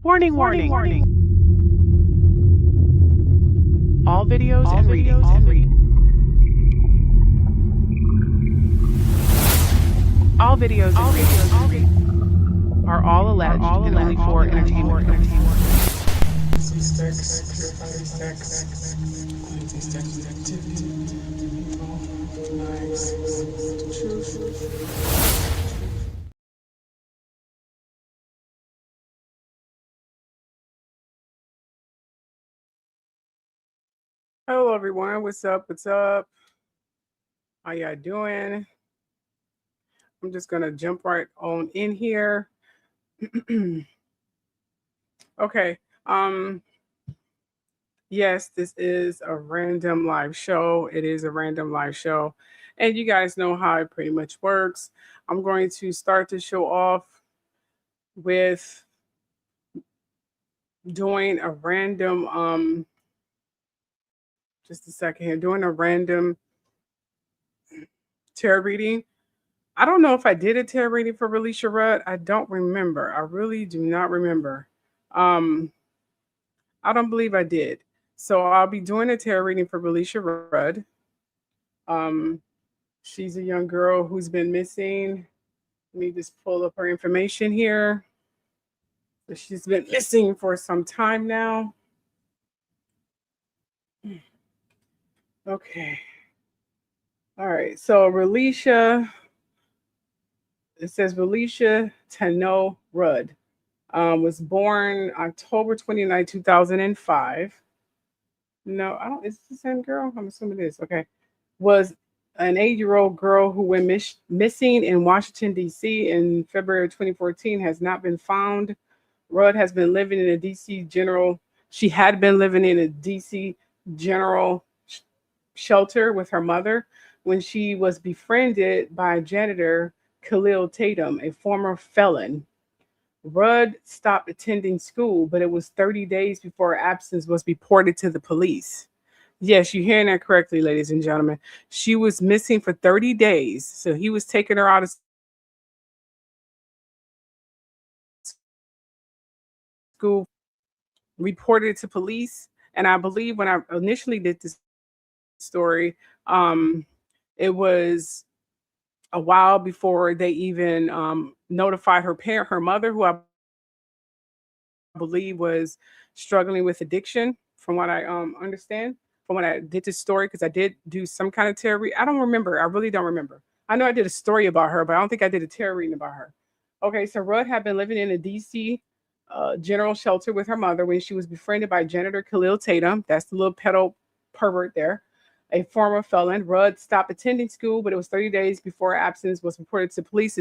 Warning, warning, warning. All videos and readings all videos and readings are all alleged and only for entertainment purposes. These stacks, purify these stacks, cleanse these stacks with activity, evil, lies, truth. Hello everyone, what's up? What's up? How y'all doing? I'm just gonna jump right on in here. Okay. Um, yes, this is a random live show. It is a random live show. And you guys know how it pretty much works. I'm going to start the show off with doing a random just a second here, doing a random tarot reading. I don't know if I did a tarot reading for RELISHA RUDD. I don't remember. I really do not remember. Um, I don't believe I did. So I'll be doing a tarot reading for RELISHA RUDD. Um, she's a young girl who's been missing. Let me just pull up her information here. So she's been missing for some time now. Okay. All right. So RELISHA, it says RELISHA Tano RUDD. Was born October 29, 2005. No, I don't. Is this the same girl? I'm assuming it is. Okay. Was an 8-year-old girl who went missing in Washington, D.C. in February 2014, has not been found. Rudd has been living in a D.C. general. She had been living in a D.C. general shelter with her mother when she was befriended by janitor Khalil Tatum, a former felon. Rudd stopped attending school, but it was 30 days before her absence was reported to the police. Yes, you're hearing that correctly, ladies and gentlemen. She was missing for 30 days. So he was taking her out of school, reported it to police. And I believe when I initially did this story, um, it was a while before they even notified her mother, who I believe was struggling with addiction, from what I understand, from when I did this story, because I did do some kind of tarot read. I don't remember. I really don't remember. I know I did a story about her, but I don't think I did a tarot reading about her. Okay, so Rudd had been living in a DC general shelter with her mother when she was befriended by janitor Khalil Tatum. That's the little pedo pervert there. A former felon. Rudd stopped attending school, but it was 30 days before her absence was reported to police.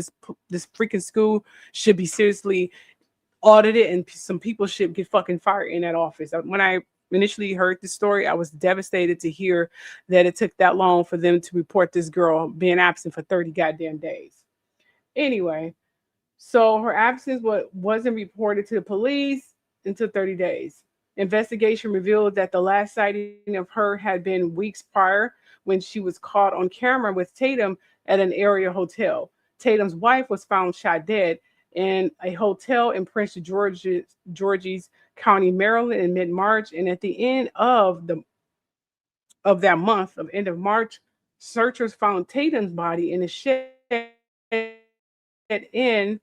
This freaking school should be seriously audited, and some people should get fucking fired in that office. When I initially heard the story, I was devastated to hear that it took that long for them to report this girl being absent for 30 goddamn days. Anyway, so her absence wasn't reported to the police until 30 days. Investigation revealed that the last sighting of her had been weeks prior, when she was caught on camera with Tatum at an area hotel. Tatum's wife was found shot dead in a hotel in Prince George's County, Maryland, in mid-March. And at the end of that month, of end of March, searchers found Tatum's body in a shed in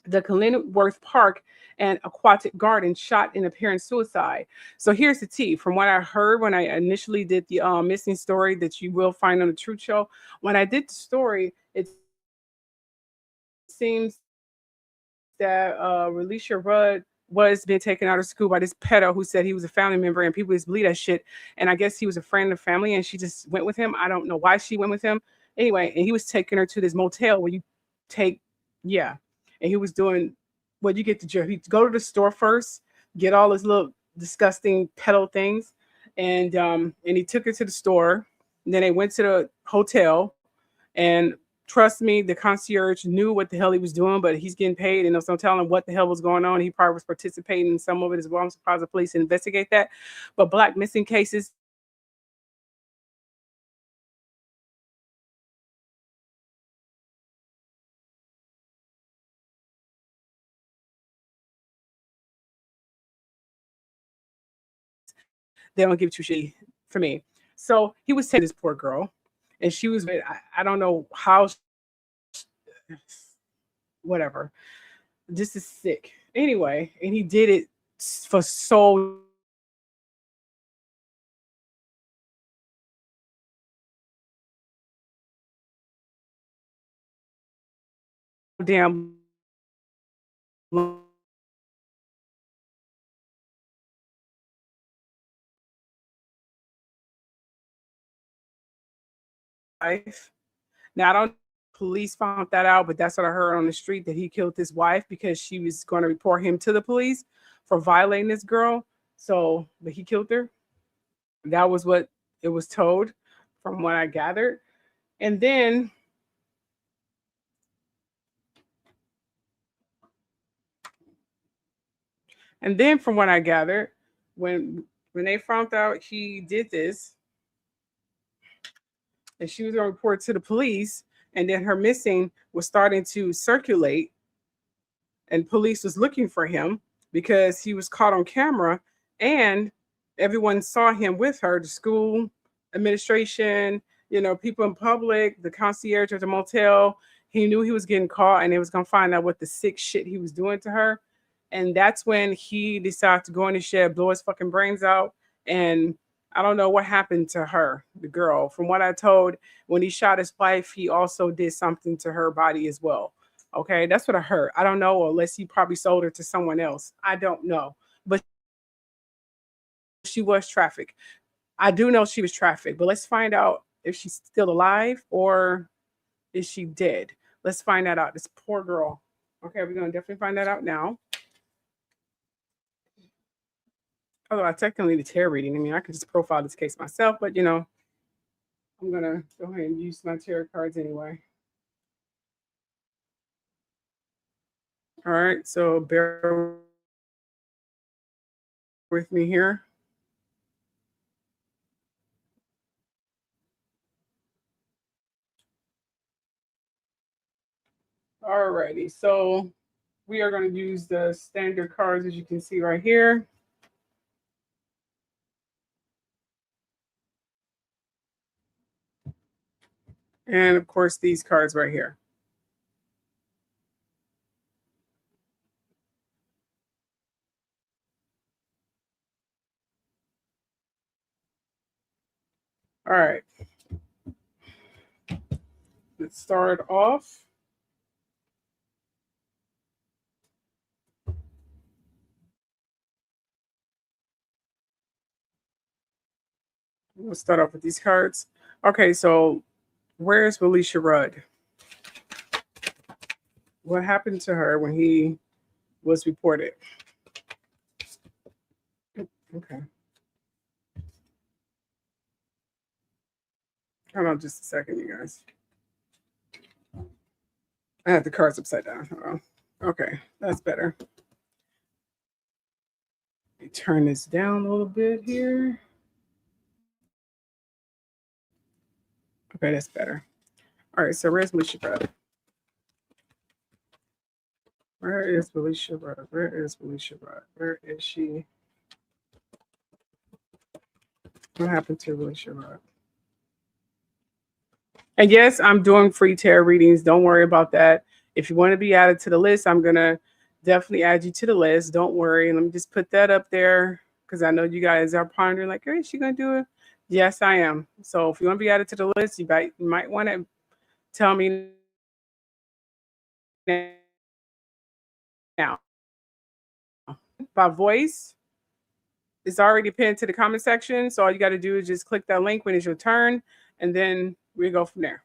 the Glenworth Park and Aquatic Garden, shot in apparent suicide. So here's the tea. From what I heard when I initially did the missing story that you will find on the Truth Show, when I did the story, it seems that RELISHA RUDD was being taken out of school by this pedo who said he was a family member, and people just believe that shit. And I guess he was a friend of the family and she just went with him. I don't know why she went with him. Anyway, and he was taking her to this motel where you take, yeah. And he was doing what you get to do. He'd go to the store first, get all his little disgusting pedo things, and he took her to the store. And then they went to the hotel, and trust me, the concierge knew what the hell he was doing, but he's getting paid, and so I'm telling him what the hell was going on. He probably was participating in some of it as well. I'm surprised the police investigate that. But black missing cases they don't give two shit for me. So he was taking this poor girl, and she was I don't know how whatever. This is sick. Anyway, and he did it for so damn life. Now I don't police found that out, but that's what I heard on the street that he killed his wife because she was going to report him to the police for violating this girl. So, but he killed her. That was what it was told from what I gathered. And then from what I gathered, when they found out he did this and she was going to report to the police, and then her missing was starting to circulate, and police was looking for him because he was caught on camera, and everyone saw him with her, the school administration, people in public, the concierge at the motel. He knew he was getting caught, and they was going to find out what the sick shit he was doing to her. And that's when he decided to go in the shed, blow his fucking brains out. And I don't know what happened to her, the girl. From what I told, when he shot his wife, he also did something to her body as well. Okay, that's what I heard. I don't know, unless he probably sold her to someone else. I don't know. But she was trafficked. I do know she was trafficked, but let's find out if she's still alive or is she dead. Let's find that out. This poor girl. Okay, we're gonna definitely find that out now. Although I technically the tarot reading. I mean, I could just profile this case myself, but I'm gonna go ahead and use my tarot cards anyway. All right, so bear with me here. Alrighty, so we are going to use the standard cards as you can see right here. And of course, these cards right here. All right. Let's start off. We'll start off with these cards. Okay, so where's RELISHA RUDD? What happened to her when he was reported? Okay. Hold on just a second, you guys. I have the cards upside down. Hold on. Okay, that's better. Let me turn this down a little bit here. Okay, that's better. All right, so where's RELISHA RUDD? Where is RELISHA RUDD? Where is RELISHA RUDD? Where is she? What happened to RELISHA RUDD? And yes, I'm doing free tarot readings. Don't worry about that. If you want to be added to the list, I'm going to definitely add you to the list. Don't worry. Let me just put that up there because I know you guys are pondering like, hey, is she going to do it? Yes, I am. So if you want to be added to the list, you might want to tell me now. By voice is already pinned to the comment section. So all you got to do is just click that link when it's your turn, and then we go from there.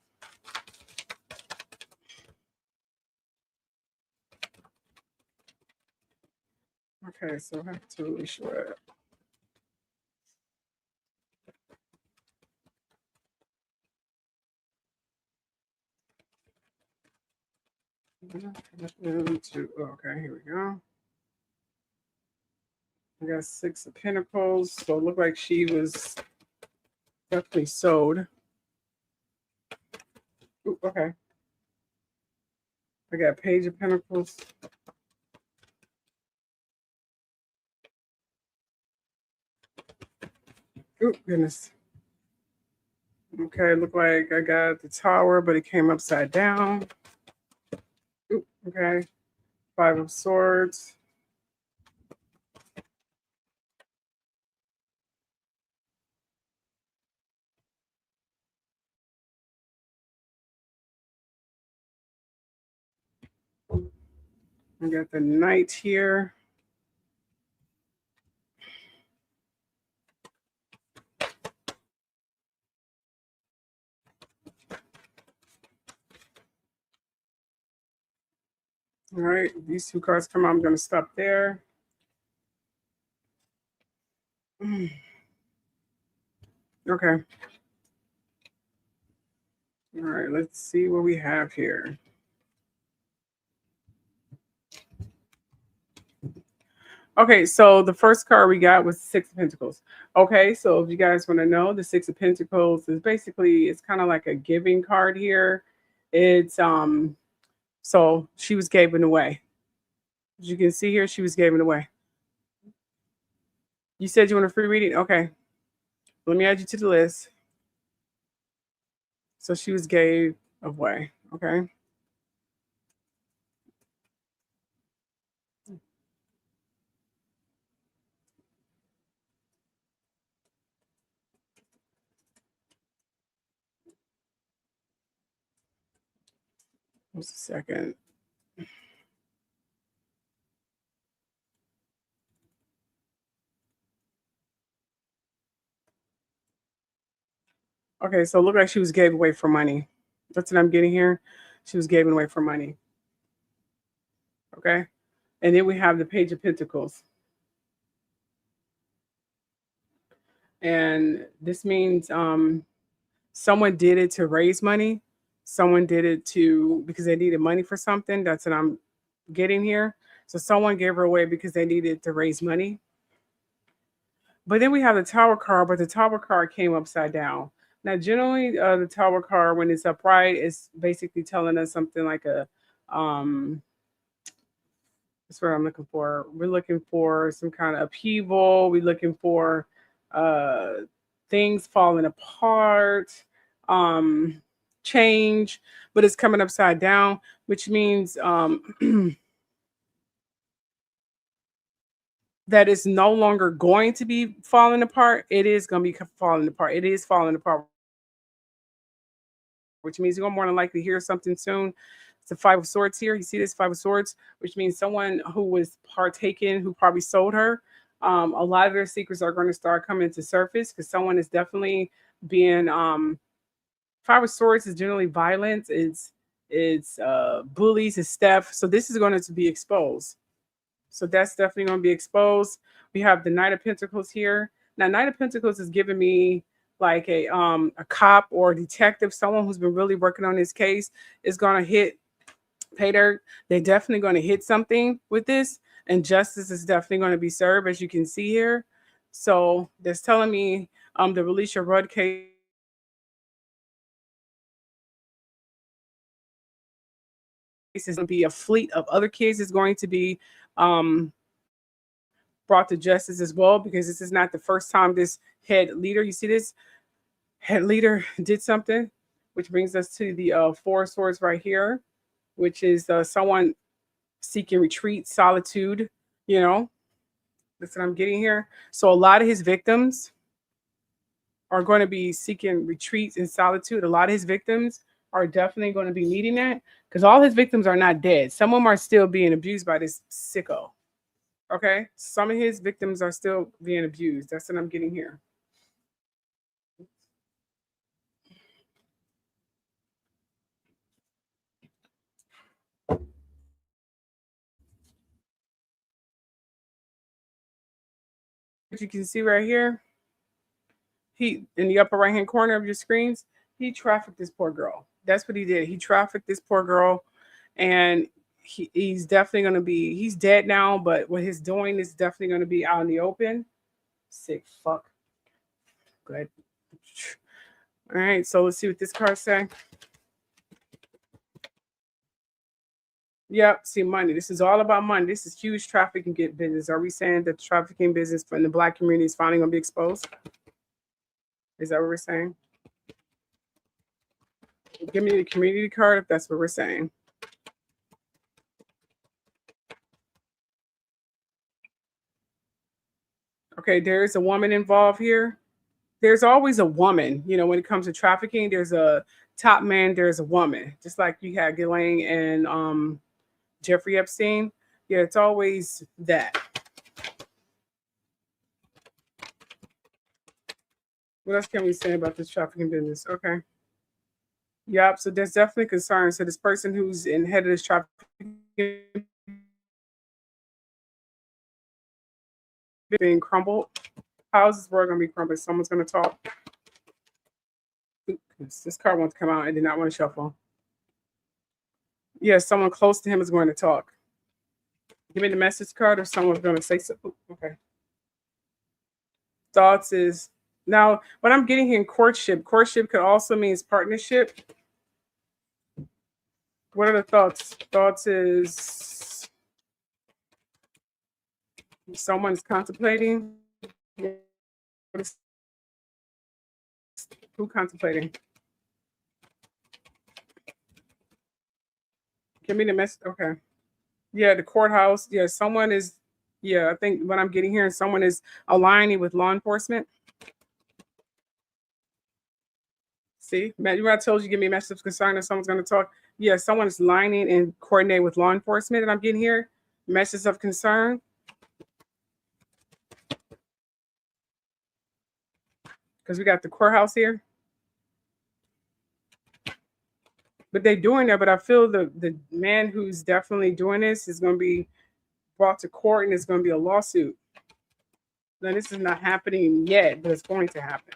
Okay, so I have to really show it. Okay, here we go. I got 6 of Pentacles, so it looked like she was definitely sold. Ooh, okay. I got Page of Pentacles. Oh, goodness. Okay, look like I got the tower, but it came upside down. Ooh, okay. Five of Swords. I got the Knight here. All right, these two cards come out. I'm going to stop there. Okay. All right, let's see what we have here. Okay, so the first card we got was Six of Pentacles. Okay, so if you guys want to know, the Six of Pentacles is basically, it's kind of like a giving card here. It's so she was given away. As you can see here, she was given away. You said you want a free reading? Okay. Let me add you to the list. So she was gave away. Okay. Just a second. Okay, so it looked like she was gave away for money. That's what I'm getting here. She was given away for money. Okay. And then we have the Page of Pentacles. And this means someone did it to raise money. Someone did it to because they needed money for something. That's what I'm getting here. So someone gave her away because they needed to raise money. But then we have the Tower card, but the Tower card came upside down. Now, generally, the Tower card, when it's upright, is basically telling us something like a, that's what I'm looking for. We're looking for some kind of upheaval. We're looking for uh, things falling apart, change, but it's coming upside down, which means that it's no longer going to be falling apart. It is going to be falling apart. It is falling apart, which means you're going to more than likely hear something soon. It's the Five of Swords here. You see this Five of Swords, which means someone who was partaking, who probably sold her. A lot of their secrets are going to start coming to surface because someone is definitely being. Five of Swords is generally violence. It's bullies. It's theft. So this is going to be exposed. So that's definitely going to be exposed. We have the Knight of Pentacles here. Now, Knight of Pentacles is giving me like a cop or a detective, someone who's been really working on this case is going to hit pay dirt. They're definitely going to hit something with this, and justice is definitely going to be served, as you can see here. So that's telling me the RELISHA RUDD case is going to be a fleet of other cases going to be brought to justice as well, because this is not the first time this head leader, you see this head leader did something, which brings us to the Four of Swords right here, which is someone seeking retreat, solitude, you know, that's what I'm getting here. So a lot of his victims are going to be seeking retreats and solitude. A lot of his victims are definitely going to be needing that because all his victims are not dead. Some of them are still being abused by this sicko. Okay. Some of his victims are still being abused. That's what I'm getting here. As you can see right here, he in the upper right hand corner of your screens, he trafficked this poor girl. That's what he did. He trafficked this poor girl, and he's definitely going to be, he's dead now, but what he's doing is definitely going to be out in the open. Sick fuck. Good. All right, so let's see what this card say. Yep, see money. This is all about money. This is huge trafficking business. Are we saying that the trafficking business in the Black community is finally going to be exposed? Is that what we're saying? Give me the community card if that's what we're saying. Okay, there's a woman involved here. There's always a woman, when it comes to trafficking. There's a top man, there's a woman. Just like you had Ghislaine and Jeffrey Epstein. Yeah, it's always that. What else can we say about this trafficking business? Okay. Yep. So there's definitely concern. So this person who's in head of this trafficking being crumbled. How is this world gonna be crumbled? Someone's gonna talk. This card wants to come out. I did not want to shuffle. Yeah, someone close to him is going to talk. Give me the message card, or someone's going to say something. Okay. Thoughts is now what I'm getting here in courtship. Courtship could also means partnership. What are the thoughts? Thoughts is someone's contemplating. Who contemplating? Give me the message. Okay. Yeah, the courthouse. Yeah, someone is. Yeah, I think what I'm getting here is someone is aligning with law enforcement. See, remember I told you give me a message of concern if someone's going to talk. Yeah, someone is lining and coordinating with law enforcement, and I'm getting here message of concern. Because we got the courthouse here. But they're doing that, but I feel the man who's definitely doing this is going to be brought to court, and it's going to be a lawsuit. Now, this is not happening yet, but it's going to happen.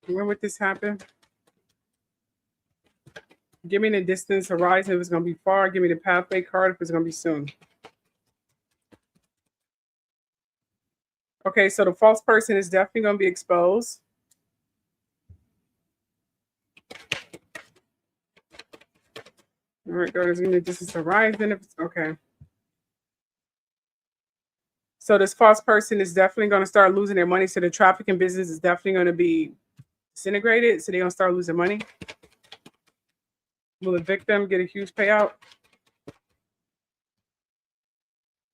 When would this happen? Give me the distance horizon if it's going to be far. Give me the pathway card if it's going to be soon. Okay, so the false person is definitely going to be exposed. All right, go to the distance horizon. Okay. So this false person is definitely going to start losing their money. So the trafficking business is definitely going to be disintegrated. So they're going to start losing money. Will the victim get a huge payout?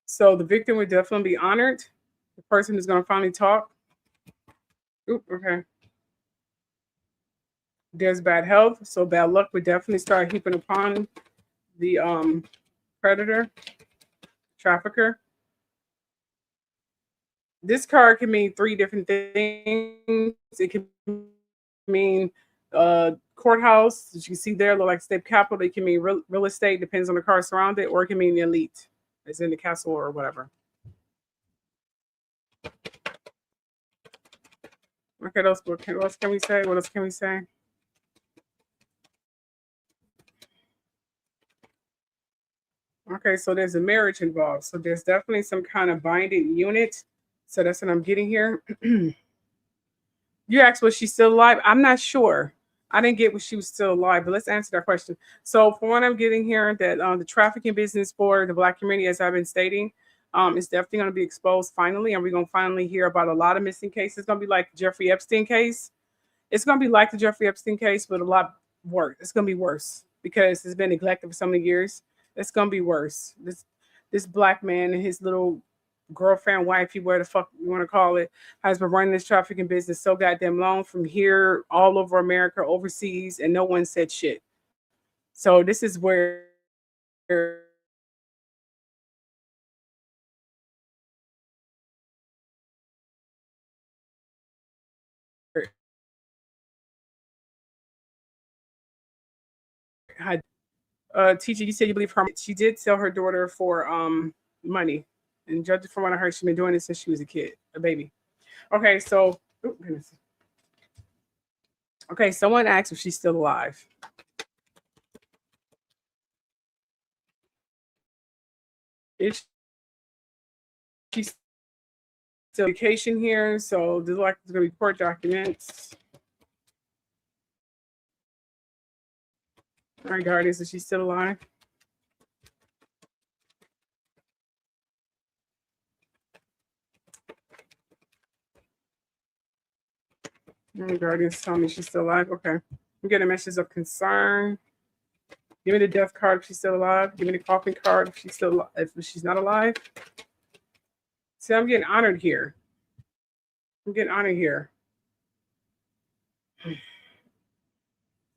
So the victim would definitely be honored. The person is going to finally talk. Oop, okay. There's bad health. So bad luck would definitely start heaping upon the predator, trafficker. This card can mean three different things. It can mean courthouse, as you can see there, look like state capital. It can mean real estate, depends on the card surrounded, or it can mean the elite, as in the castle or whatever. Okay, what else can we say? What else can we say? Okay, so there's a marriage involved. So there's definitely some kind of binding unit. So that's what I'm getting here. You asked, was she still alive? I'm not sure. I didn't get what she was still alive, but let's answer that question. So for what I'm getting here, that the trafficking business for the Black community, as I've been stating, is definitely going to be exposed finally, and we're going to finally hear about a lot of missing cases. It's going to be like the Jeffrey Epstein case. It's going to be like the Jeffrey Epstein case, but a lot worse. It's going to be worse because it's been neglected for so many years. It's going to be worse. This Black man and his little girlfriend, wifey, where the fuck you want to call it, has been running this trafficking business so goddamn long, from here all over America, overseas, and no one said shit. So this is where teacher, you said you believe her. She did sell her daughter for money, and judging from what I heard, she's been doing it since she was a baby. Okay, so goodness. Okay, someone asked if she's still alive. Is she's still vacation here? So there's like there's gonna be court documents. All right, guardians, is she still alive? Guardians tell me she's still alive. Okay. I'm getting a message of concern. Give me the death card if she's still alive. Give me the coffin card if she's not alive. See, I'm getting honored here. I'm getting honored here.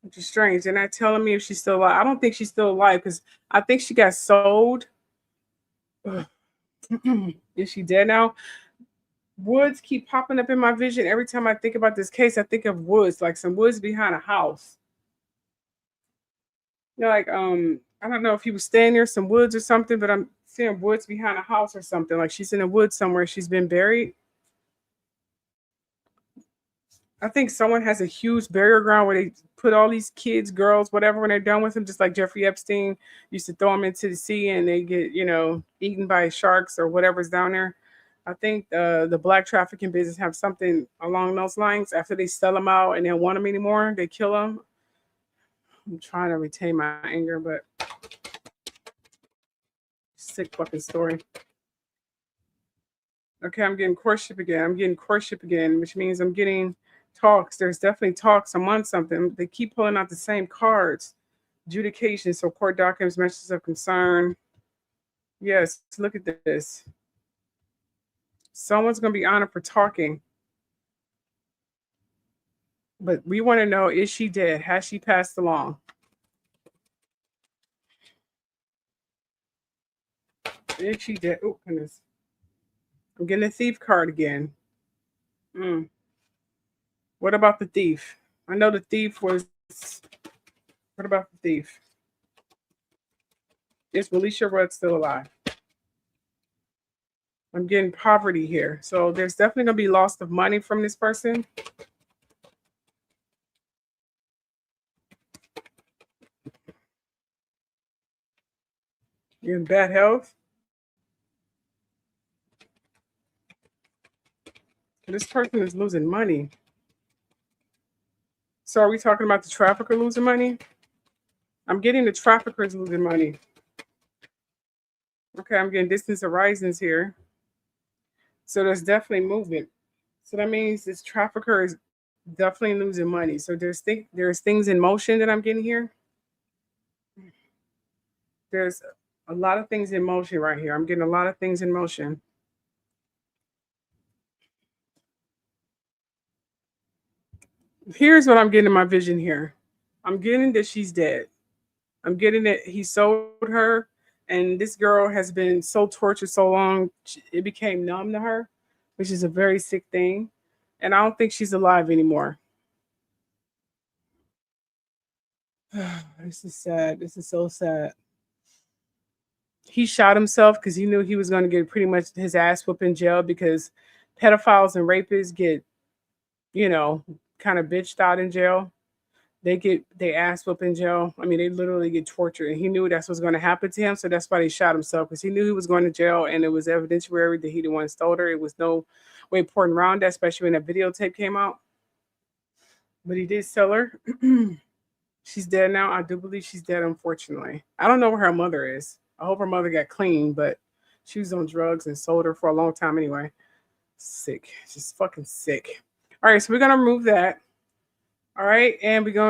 Which is strange. They're not telling me if she's still alive. I don't think she's still alive because I think she got sold. Is she dead now? Woods keep popping up in my vision. Every time I think about this case, I think of woods, like some woods behind a house. You know, like I don't know if he was staying near some woods or something, but I'm seeing woods behind a house or something. Like she's in the woods somewhere. She's been buried. I think someone has a huge burial ground where they put all these kids, girls, whatever, when they're done with them, just like Jeffrey Epstein used to throw them into the sea and they get, eaten by sharks or whatever's down there. I think the black trafficking business have something along those lines. After they sell them out and they don't want them anymore, they kill them. I'm trying to retain my anger, but sick fucking story. Okay, I'm getting courtship again, which means I'm getting talks. There's definitely talks. I'm on something. They keep pulling out the same cards. Adjudication, so court documents, messages of concern. Yes, look at this. Someone's going to be honored for talking. But we want to know, is she dead? Has she passed along? Is she dead? Oh, goodness. I'm getting a thief card again. What about the thief? I know the thief was... What about the thief? Is RELISHA RUDD still alive? I'm getting poverty here. So there's definitely going to be loss of money from this person. You're in bad health. This person is losing money. So are we talking about the trafficker losing money? I'm getting the traffickers losing money. Okay, I'm getting distance horizons here. So there's definitely movement. So that means this trafficker is definitely losing money. So there's things in motion that I'm getting here. There's a lot of things in motion right here. I'm getting a lot of things in motion. Here's what I'm getting in my vision here. I'm getting that she's dead. I'm getting that he sold her, and this girl has been so tortured so long, it became numb to her, which is a very sick thing. And I don't think she's alive anymore. This is sad. This is so sad. He shot himself because he knew he was going to get pretty much his ass whooped in jail because pedophiles and rapists get, kind of bitched out in jail. They get their ass whooped in jail. I mean, they literally get tortured. And he knew that's what's going to happen to him. So that's why he shot himself, because he knew he was going to jail and it was evidentiary that he the one stole her. It was no way important around that, especially when that videotape came out. But he did sell her. She's dead now. I do believe she's dead, unfortunately. I don't know where her mother is. I hope her mother got clean, but she was on drugs and sold her for a long time anyway. Sick. Just fucking sick. All right, so we're going to remove that. All right, and we're going